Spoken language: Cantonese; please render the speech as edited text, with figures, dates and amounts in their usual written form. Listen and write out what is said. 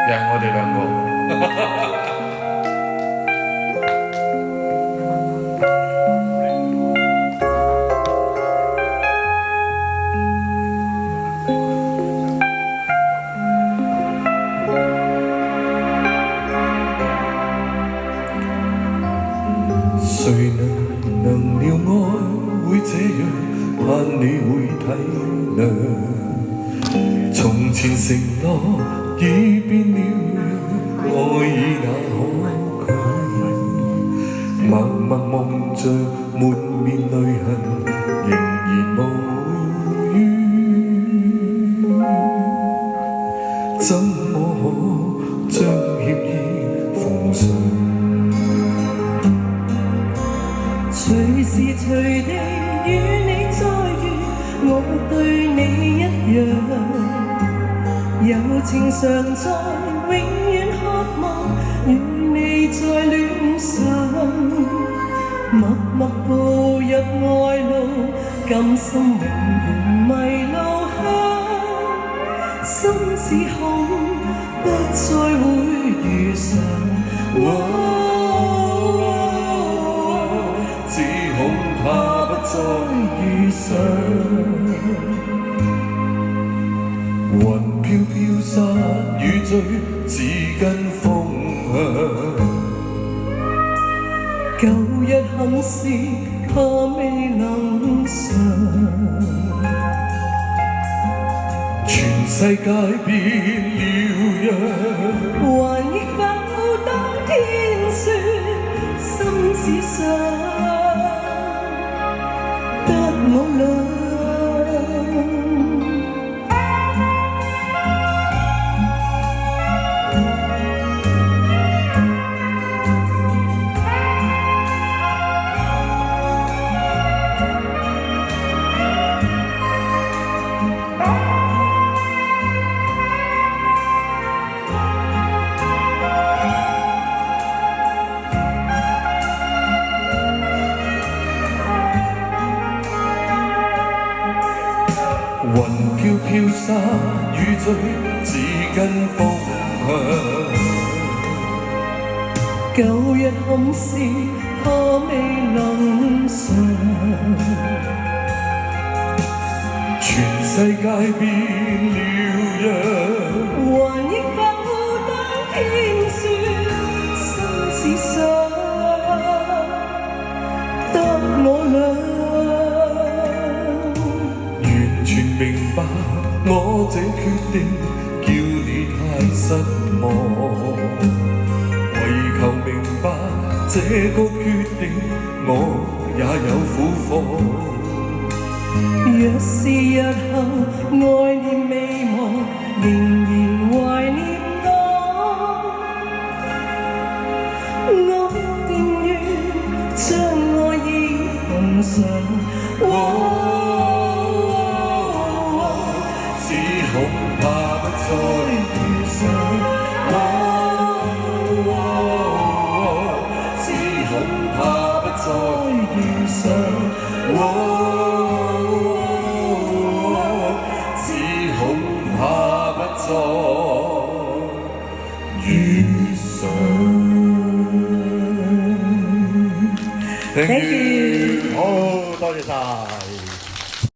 又係我哋兩個。誰能了愛會這樣，盼你會體諒。從前承諾已變了樣，愛已那可懼？默默望着滿面淚痕，仍然無語。怎麼可將歉意奉上？隨時隨地與你再遇，我對你一樣，友情常在，永遠渴望與你再戀上，默默步入愛路，甘心永遠迷路向，心似恐不再會遇上。怕不再遇上，雲飄飄沙雨醉，只跟風向。舊日憾事怕未能償，全世界變了樣，還憶否當天說心只想。我倆雲飄飄沙雨醉，只跟風向。舊日憾事怕未能償，全世界變了樣，還憶否當天說心只想得我倆。明白我這決定叫你太失望，唯求明白這個決定我也有苦況。若是日後愛念未忘，仍然懷念我定願將愛意奉上。恐怕不再遇上，只恐怕不再遇上，只恐怕不再遇上。Thank you.